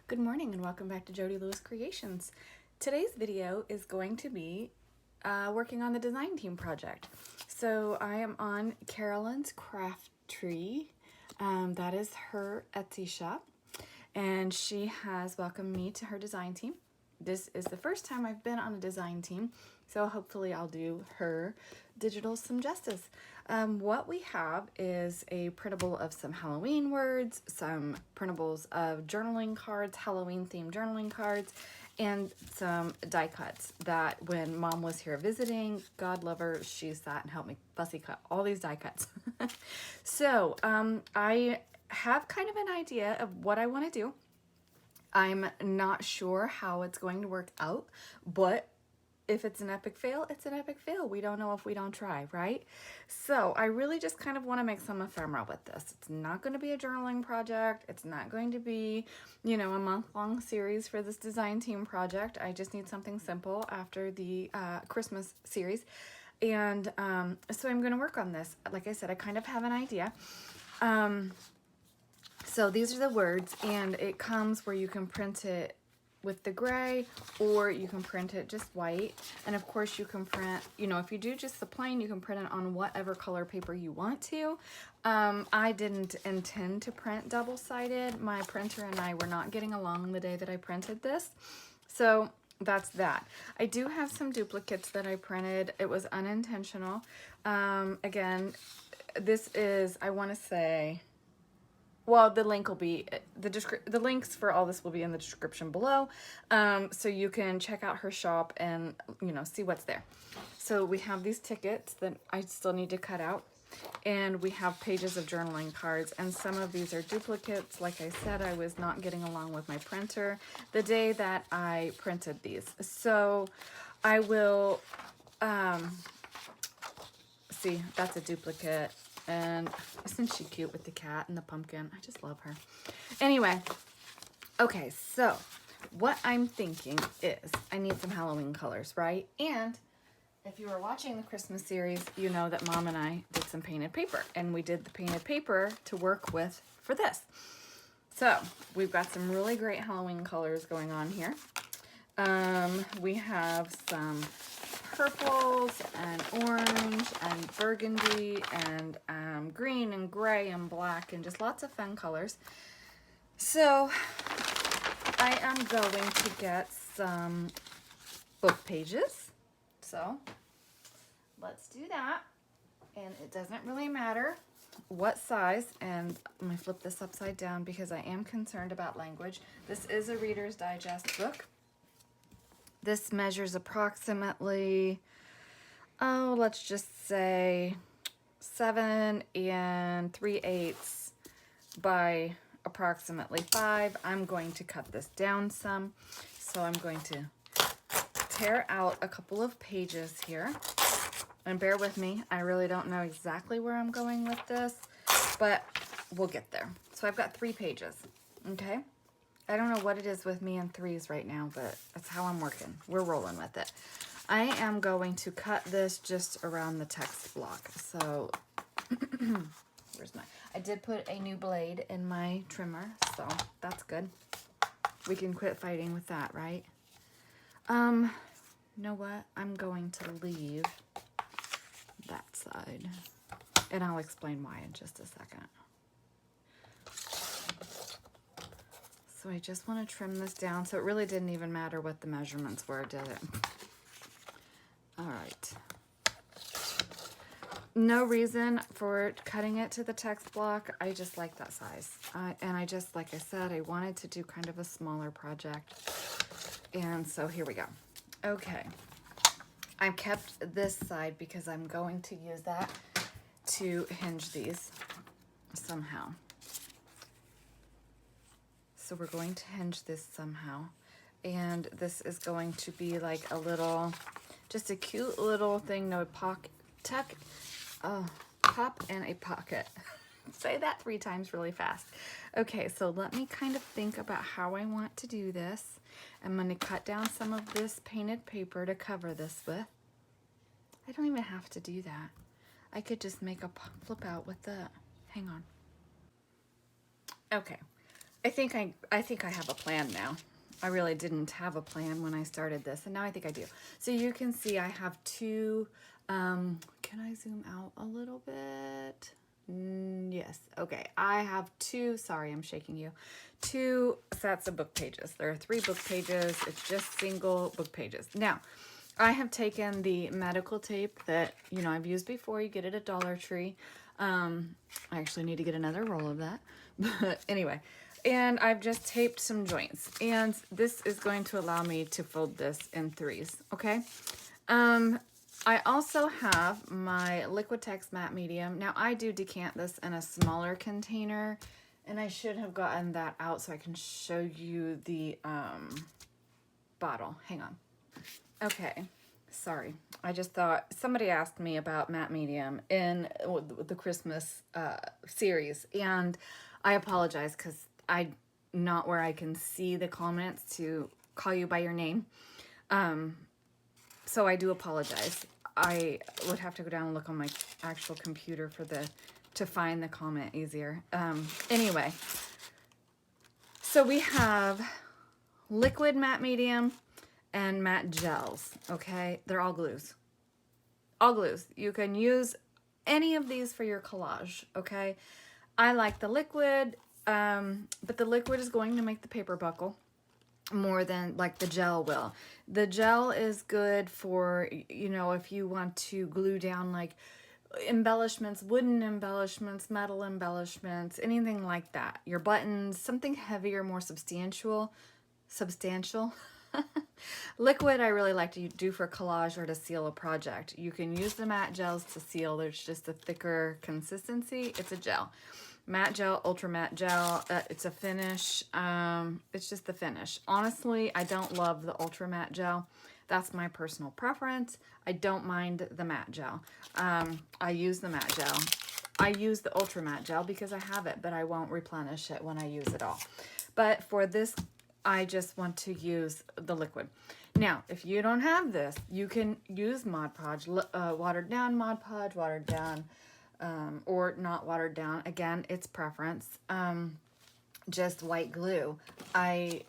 Good morning and welcome back to Jody Lewis Creations. Today's video is going to be working on the design team project. So I am on Carolyn's Craft Tree. That is her Etsy shop, and she has welcomed me to her design team. This is the first time I've been on a design team, so hopefully I'll do her digital some justice. What we have is a printable of some Halloween words, some printables of journaling cards, Halloween themed journaling cards, and some die cuts that when Mom was here visiting, God love her, she sat and helped me fussy cut all these die cuts. So I have kind of an idea of what I want to do. I'm not sure how it's going to work out, but if it's an epic fail, it's an epic fail. We don't know if we don't try, right? So I really just kind of want to make some ephemera with this. It's not going to be a journaling project. It's not going to be, a month-long series for this design team project. I just need something simple after the Christmas series. And so I'm going to work on this. Like I said, I kind of have an idea. So these are the words, and it comes where you can print it with the gray, or you can print it just white. And of course you can print, if you do just the plain, you can print it on whatever color paper you want to. I didn't intend to print double-sided. My printer and I were not getting along the day that I printed this. So that's that. I do have some duplicates that I printed. It was unintentional. Again, this is, I want to say, well, the link will be, the links for all this will be in the description below. So you can check out her shop and, see what's there. So we have these tickets that I still need to cut out. And we have pages of journaling cards. And some of these are duplicates. Like I said, I was not getting along with my printer the day that I printed these. So I will, see, that's a duplicate. And isn't she cute with the cat and the pumpkin? I just love her. Anyway, okay, so what I'm thinking is I need some Halloween colors, right? And if you were watching the Christmas series, you know that Mom and I did some painted paper, and we did the painted paper to work with for this. So we've got some really great Halloween colors going on here. We have some purples and orange and burgundy and green and gray and black and just lots of fun colors. So I am going to get some book pages. So let's do that. And it doesn't really matter what size, and I'm going to flip this upside down because I am concerned about language. This is a Reader's Digest book. This measures approximately, let's just say 7 3/8 by approximately 5. I'm going to cut this down some, so I'm going to tear out a couple of pages here. And bear with me, I really don't know exactly where I'm going with this, but we'll get there. So I've got 3 pages, okay? I don't know what it is with me and 3s right now, but that's how I'm working. We're rolling with it. I am going to cut this just around the text block. So, I did put a new blade in my trimmer, so that's good. We can quit fighting with that, right? You know what? I'm going to leave that side, and I'll explain why in just a second. So I just want to trim this down. So it really didn't even matter what the measurements were, did it? All right. No reason for cutting it to the text block. I just like that size. And I just, like I said, I wanted to do kind of a smaller project. And so here we go. Okay. I kept this side because I'm going to use that to hinge these somehow. So we're going to hinge this somehow. And this is going to be like a little, just a cute little thing, no pocket, tuck, pop and a pocket. Say that 3 times really fast. Okay, so let me kind of think about how I want to do this. I'm going to cut down some of this painted paper to cover this with. I don't even have to do that. I could just make a flip out with the, hang on. Okay. I think I have a plan now. I really didn't have a plan when I started this, and now I think I do. So you can see I have two, can I zoom out a little bit? Yes, okay. I have two, sorry, I'm shaking you, two sets of book pages. There are 3 book pages. It's just single book pages. Now, I have taken the medical tape that, you know, I've used before. You get it at Dollar Tree. I actually need to get another roll of that. But anyway, and I've just taped some joints. And this is going to allow me to fold this in 3s, okay? I also have my Liquitex matte medium. Now, I do decant this in a smaller container, and I should have gotten that out so I can show you the bottle. Hang on. Okay, sorry. I just thought somebody asked me about matte medium in the Christmas series, and I apologize because I'm not where I can see the comments to call you by your name. So I do apologize. I would have to go down and look on my actual computer to find the comment easier. Anyway, so we have liquid matte medium and matte gels, okay? They're all glues. All glues. You can use any of these for your collage, okay? I like the liquid, but the liquid is going to make the paper buckle more than like the gel will. The gel is good for, you know, if you want to glue down like embellishments, wooden embellishments, metal embellishments, anything like that. Your buttons, something heavier, more substantial. Liquid I really like to do for collage or to seal a project. You can use the matte gels to seal. There's just a thicker consistency. It's a gel. Matte gel, ultra matte gel, it's a finish. It's just the finish. Honestly, I don't love the ultra matte gel. That's my personal preference. I don't mind the matte gel. I use the matte gel. I use the ultra matte gel because I have it, but I won't replenish it when I use it all. But for this, I just want to use the liquid. Now, if you don't have this, you can use Mod Podge, watered down Mod Podge, watered down, or not watered down. Again, it's preference. Just white glue. I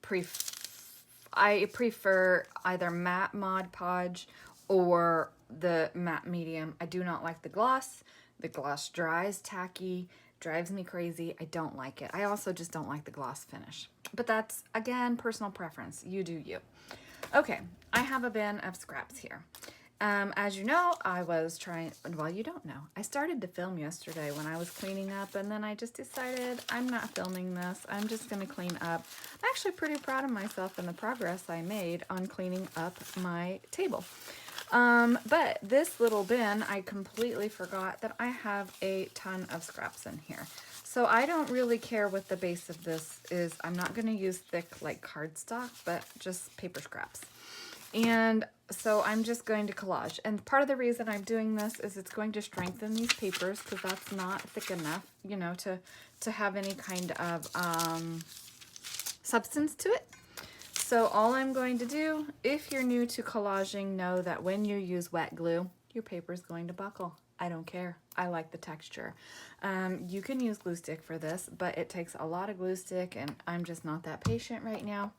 prefer either matte Mod Podge or the matte medium. I do not like the gloss. The gloss dries, tacky, drives me crazy. I don't like it. I also just don't like the gloss finish. But that's, again, personal preference. You do you. Okay, I have a bin of scraps here. As you know, I was trying, well, you don't know. I started to film yesterday when I was cleaning up, and then I just decided I'm not filming this. I'm just going to clean up. I'm actually pretty proud of myself and the progress I made on cleaning up my table. But this little bin, I completely forgot that I have a ton of scraps in here. So I don't really care what the base of this is. I'm not going to use thick like cardstock, but just paper scraps. And so I'm just going to collage. And part of the reason I'm doing this is it's going to strengthen these papers because that's not thick enough, you know, to have any kind of substance to it. So all I'm going to do, if you're new to collaging, know that when you use wet glue, your paper is going to buckle. I don't care. I like the texture. You can use glue stick for this, but it takes a lot of glue stick, and I'm just not that patient right now.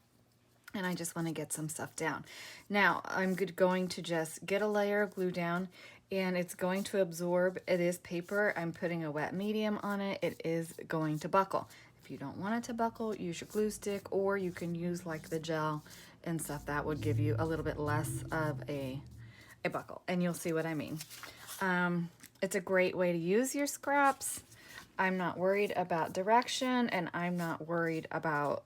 And I just want to get some stuff down. Now, I'm going to just get a layer of glue down, and it's going to absorb. It is paper. I'm putting a wet medium on it. It is going to buckle. If you don't want it to buckle, use your glue stick, or you can use like the gel and stuff. That would give you a little bit less of a buckle, and you'll see what I mean. It's a great way to use your scraps. I'm not worried about direction, and I'm not worried about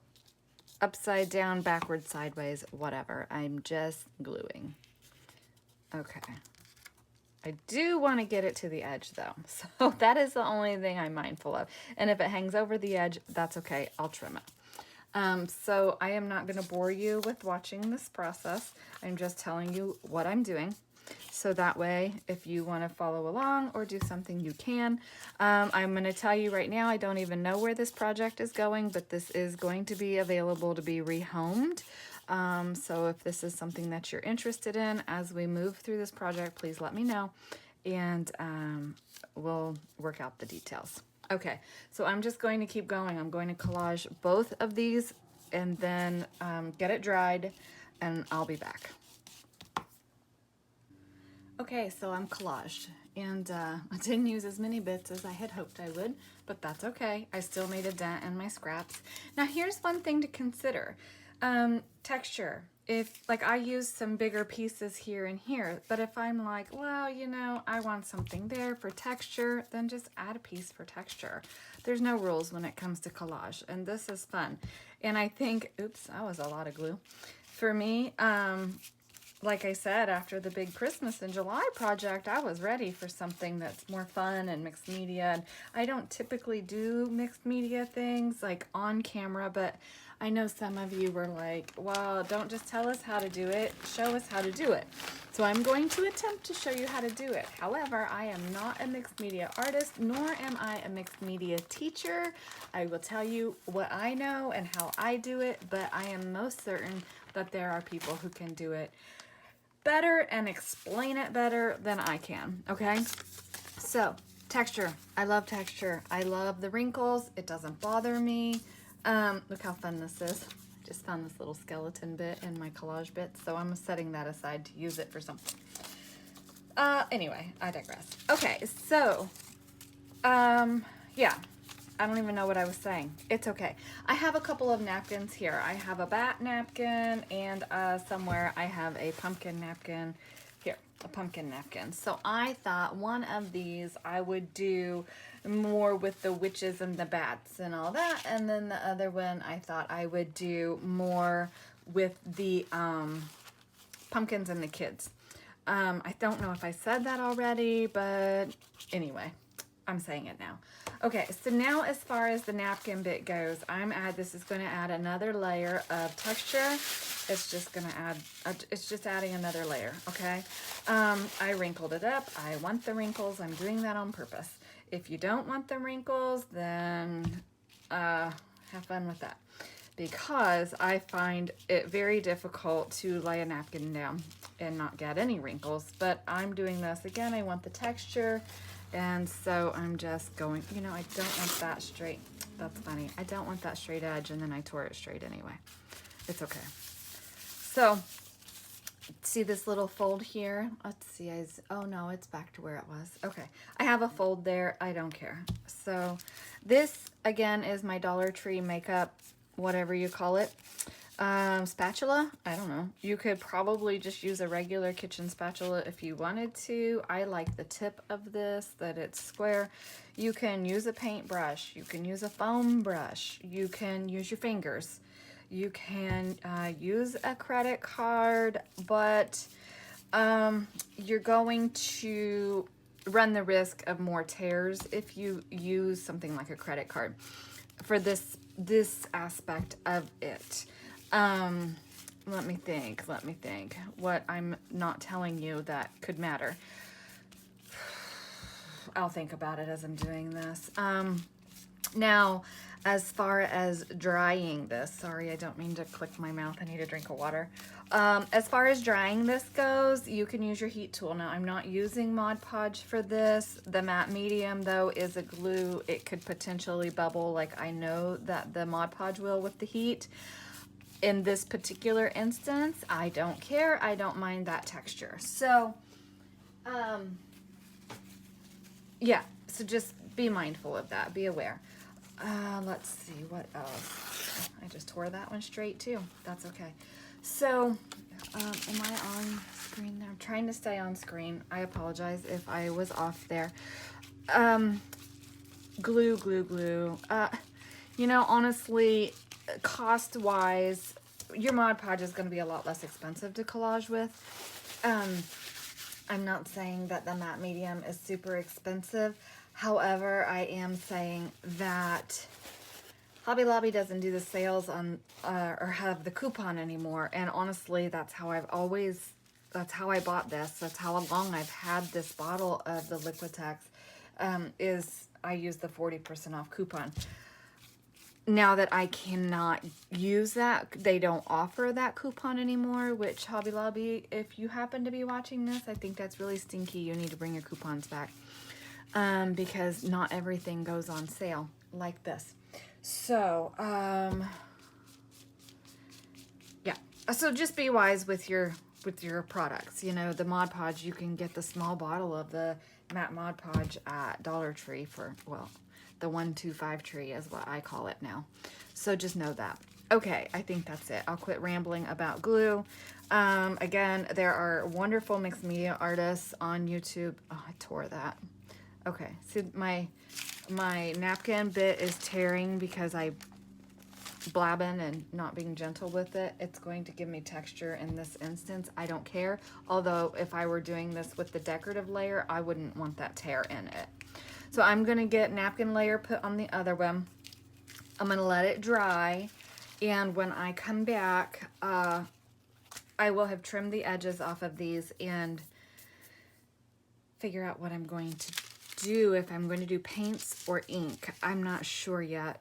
upside down, backward, sideways, whatever. I'm just gluing. Okay. I do want to get it to the edge though. So that is the only thing I'm mindful of. And if it hangs over the edge, that's okay. I'll trim it. So I am not going to bore you with watching this process. I'm just telling you what I'm doing. So that way, if you want to follow along or do something, you can. I'm going to tell you right now, I don't even know where this project is going, but this is going to be available to be rehomed. So if this is something that you're interested in as we move through this project, please let me know, and we'll work out the details. Okay, so I'm just going to keep going. I'm going to collage both of these and then get it dried, and I'll be back. Okay, so I'm collaged, and I didn't use as many bits as I had hoped I would, but that's okay. I still made a dent in my scraps. Now here's one thing to consider. Texture. If, like, I use some bigger pieces here and here, but if I'm like, well, you know, I want something there for texture, then just add a piece for texture. There's no rules when it comes to collage, and this is fun. And I think, oops, that was a lot of glue. For me, like I said, after the big Christmas in July project, I was ready for something that's more fun and mixed media. And I don't typically do mixed media things like on camera, but I know some of you were like, well, don't just tell us how to do it, show us how to do it. So I'm going to attempt to show you how to do it. However, I am not a mixed media artist, nor am I a mixed media teacher. I will tell you what I know and how I do it, but I am most certain that there are people who can do it better and explain it better than I can, okay? So, texture. I love texture. I love the wrinkles. It doesn't bother me. Look how fun this is. I just found this little skeleton bit in my collage bit, so I'm setting that aside to use it for something. Anyway, I digress. Okay, so, yeah. I don't even know what I was saying. It's okay. I have a couple of napkins here. I have a bat napkin, and somewhere I have a pumpkin napkin. Here, a pumpkin napkin. So I thought one of these I would do more with the witches and the bats and all that, and then the other one I thought I would do more with the pumpkins and the kids. I don't know if I said that already, but anyway, I'm saying it now. Okay, so now as far as the napkin bit goes, this is going to add another layer of texture. It's just going to add, it's just adding another layer, okay? I wrinkled it up. I want the wrinkles. I'm doing that on purpose. If you don't want the wrinkles, then have fun with that. Because I find it very difficult to lay a napkin down and not get any wrinkles. But I'm doing this, again, I want the texture. And so I'm just going, you know, I don't want that straight. That's funny. I don't want that straight edge, and then I tore it straight anyway. It's okay. So, see this little fold here? Let's see. Oh, no, it's back to where it was. Okay. I have a fold there. I don't care. So, this, again, is my Dollar Tree makeup, whatever you call it. Spatula, I don't know. You could probably just use a regular kitchen spatula if you wanted to. I like the tip of this, that it's square. You can use a paintbrush. You can use a foam brush. You can use your fingers. You can use a credit card, but you're going to run the risk of more tears if you use something like a credit card for this aspect of it. Let me think what I'm not telling you that could matter. I'll think about it as I'm doing this. Now, as far as drying this, sorry, I don't mean to click my mouth. I need a drink of water. As far as drying this goes, you can use your heat tool. Now, I'm not using Mod Podge for this. The matte medium, though, is a glue. It could potentially bubble, like I know that the Mod Podge will with the heat. In this particular instance, I don't care. I don't mind that texture. So, yeah, so just be mindful of that. Be aware. Let's see, what else? I just tore that one straight too. That's okay. So, am I on screen now? I'm trying to stay on screen. I apologize if I was off there. Glue. You know, honestly, cost-wise, your Mod Podge is going to be a lot less expensive to collage with. I'm not saying that the matte medium is super expensive. However, I am saying that Hobby Lobby doesn't do the sales on or have the coupon anymore. And honestly, that's how I bought this. That's how long I've had this bottle of the Liquitex, is I use the 40% off coupon. Now that I cannot use that, they don't offer that coupon anymore, which Hobby Lobby, if you happen to be watching this, I think that's really stinky. You need to bring your coupons back. because not everything goes on sale like this. So, yeah. So just be wise with your products. You know, the Mod Podge, you can get the small bottle of the matte Mod Podge at Dollar Tree for, well, the 125 tree is what I call it now. So just know that. Okay, I think that's it. I'll quit rambling about glue. Again, there are wonderful mixed media artists on YouTube. Oh, I tore that. Okay, see my napkin bit is tearing because I blabbing and not being gentle with it. It's going to give me texture in this instance. I don't care. Although if I were doing this with the decorative layer, I wouldn't want that tear in it. So I'm going to get napkin layer put on the other one. I'm going to let it dry. And when I come back, I will have trimmed the edges off of these and figure out what I'm going to do, if I'm going to do paints or ink. I'm not sure yet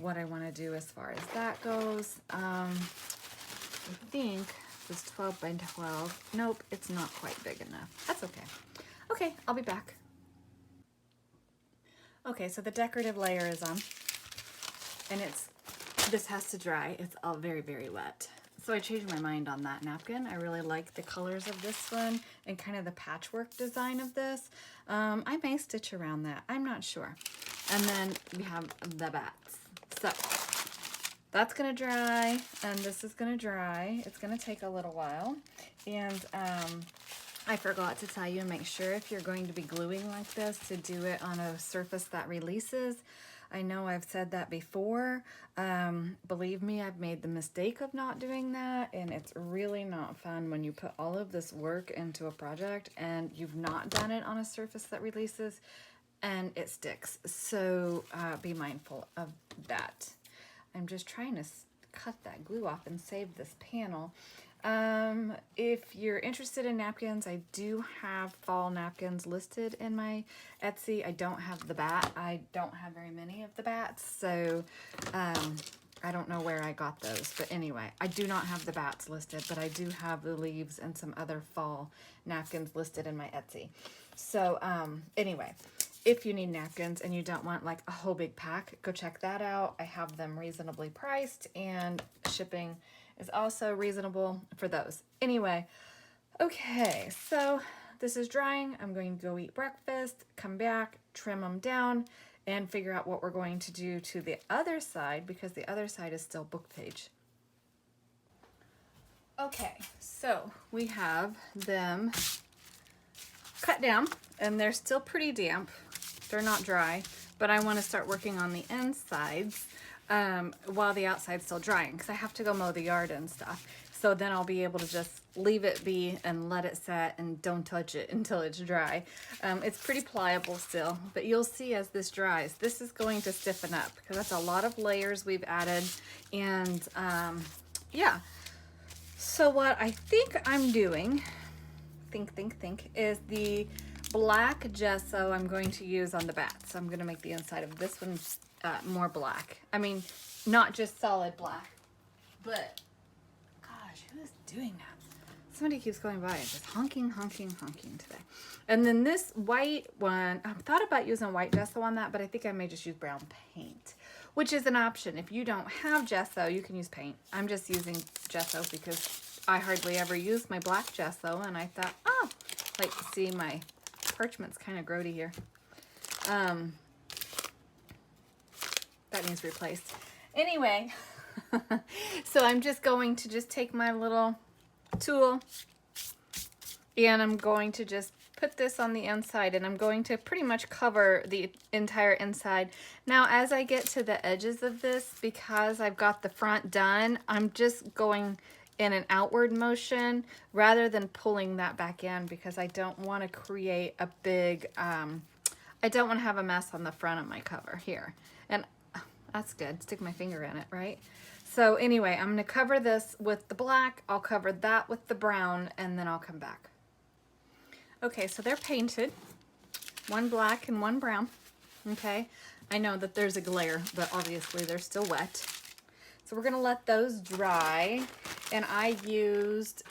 what I want to do as far as that goes. I think this 12 by 12. Nope, it's not quite big enough. That's okay. Okay, I'll be back. Okay, so the decorative layer is on, and this has to dry. It's all very, very wet. So I changed my mind on that napkin. I really like the colors of this one and kind of the patchwork design of this. I may stitch around that. I'm not sure. And then we have the bats. So that's going to dry, and this is going to dry. It's going to take a little while. And I forgot to tell you, make sure if you're going to be gluing like this to do it on a surface that releases. I know I've said that before. Believe me, I've made the mistake of not doing that, and it's really not fun when you put all of this work into a project and you've not done it on a surface that releases and it sticks. So be mindful of that. I'm just trying to cut that glue off and save this panel. If you're interested in napkins, I do have fall napkins listed in my Etsy. I don't have the bat. I don't have very many of the bats, so I don't know where I got those. But anyway, I do not have the bats listed, but I do have the leaves and some other fall napkins listed in my Etsy. So anyway, if you need napkins and you don't want like a whole big pack, go check that out. I have them reasonably priced, and shipping is also reasonable for those. Anyway, okay, so this is drying. I'm going to go eat breakfast, come back, trim them down, and figure out what we're going to do to the other side, because the other side is still book page. Okay, so we have them cut down, and they're still pretty damp. They're not dry, but I want to start working on the insides while the outside's still drying, because I have to go mow the yard and stuff. So then I'll be able to just leave it be and let it set and don't touch it until it's dry. It's pretty pliable still, but you'll see as this dries, this is going to stiffen up because that's a lot of layers we've added. And yeah, so what I think I'm doing, is the black gesso I'm going to use on the bats. So I'm going to make the inside of this one more black. I mean, not just solid black, but gosh, who is doing that? Somebody keeps going by and just honking today. And then this white one, I thought about using white gesso on that, but I think I may just use brown paint, which is an option. If you don't have gesso, you can use paint. I'm just using gesso because I hardly ever use my black gesso, and I thought, oh, like, see, my parchment's kind of grody here. That needs replaced. Anyway, so I'm just going to just take my little tool, and I'm going to just put this on the inside, and I'm going to pretty much cover the entire inside. Now, as I get to the edges of this, because I've got the front done, I'm just going in an outward motion rather than pulling that back in, because I don't want to create a big, I don't want to have a mess on the front of my cover here. And that's good, stick my finger in it, right? So anyway, I'm gonna cover this with the black, I'll cover that with the brown, and then I'll come back. Okay, so they're painted, one black and one brown, okay? I know that there's a glare, but obviously they're still wet. So we're gonna let those dry, and I used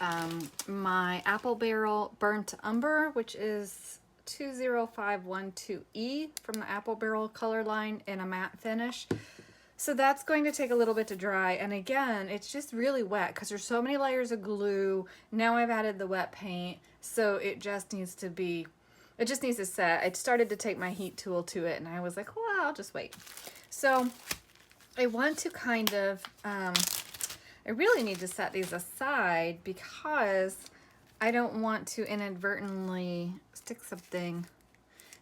my Apple Barrel Burnt Umber, which is 20512E from the Apple Barrel color line in a matte finish. So that's going to take a little bit to dry. And again, it's just really wet because there's so many layers of glue. Now I've added the wet paint. So it just needs to be, it just needs to set. I started to take my heat tool to it and I was like, well, I'll just wait. So I want to kind of, I really need to set these aside because I don't want to inadvertently stick something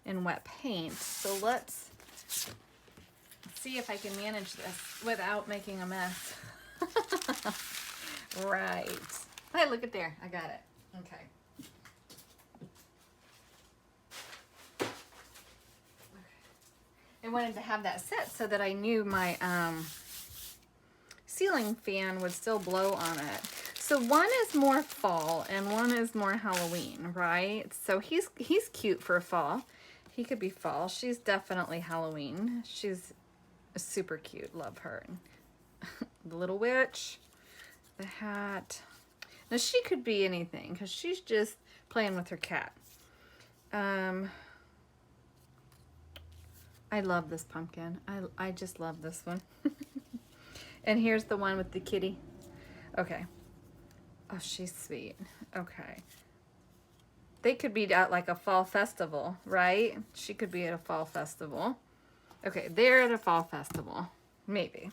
in wet paint. So let's see if I can manage this without making a mess. Right. Hey, look at there. I got it. Okay. I wanted to have that set so that I knew my ceiling fan would still blow on it. So one is more fall and one is more Halloween, right? So he's cute for fall. He could be fall. She's definitely Halloween. She's super cute. Love her. The little witch, the hat. Now she could be anything because she's just playing with her cat. I love this pumpkin. I just love this one. And here's the one with the kitty. Okay. Oh, she's sweet. Okay. They could be at like a fall festival, right? She could be at a fall festival. Okay, they're at a fall festival. Maybe.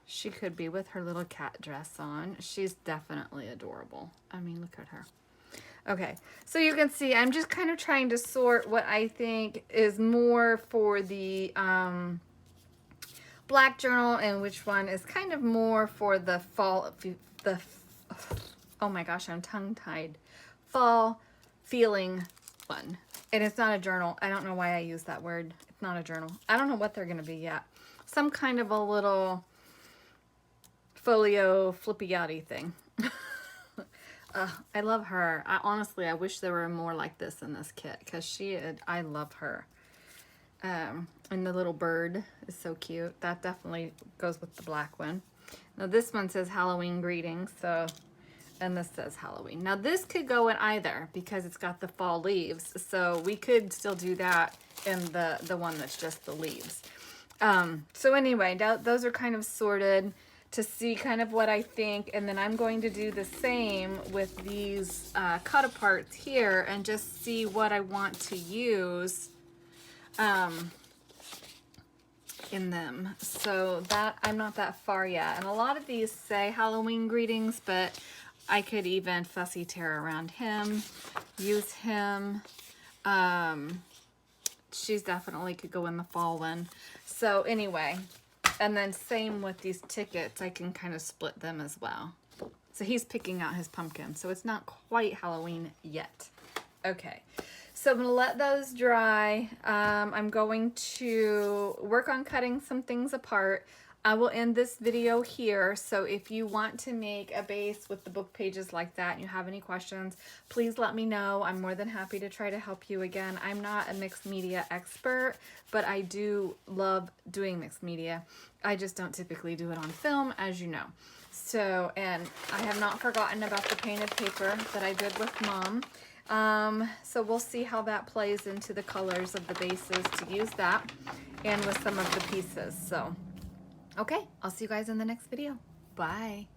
She could be with her little cat dress on. She's definitely adorable. I mean, look at her. Okay, so you can see I'm just kind of trying to sort what I think is more for the black journal and which one is kind of more for the fall, oh my gosh, I'm tongue-tied, fall feeling one. And it's not a journal. I don't know why I use that word. It's not a journal. I don't know what they're going to be yet. Some kind of a little folio flippy-yachty thing. I love her. Honestly, I wish there were more like this in this kit because I love her. And the little bird is so cute. That definitely goes with the black one. Now this one says Halloween greetings, so, and this says Halloween. Now this could go in either because it's got the fall leaves, so we could still do that in the one that's just the leaves. So anyway, those are kind of sorted to see kind of what I think, and then I'm going to do the same with these cut aparts here and just see what I want to use in them. So that I'm not that far yet, and a lot of these say Halloween greetings, but I could even fussy tear around him, use him. She's definitely could go in the fall one. So anyway, and then same with these tickets, I can kind of split them as well. So he's picking out his pumpkin, so it's not quite Halloween yet. Okay, so I'm gonna let those dry. I'm going to work on cutting some things apart. I will end this video here, so if you want to make a base with the book pages like that and you have any questions, please let me know. I'm more than happy to try to help you. Again, I'm not a mixed media expert, but I do love doing mixed media. I just don't typically do it on film, as you know. So, and I have not forgotten about the painted paper that I did with Mom. So we'll see how that plays into the colors of the bases to use that and with some of the pieces. So, okay, I'll see you guys in the next video. Bye.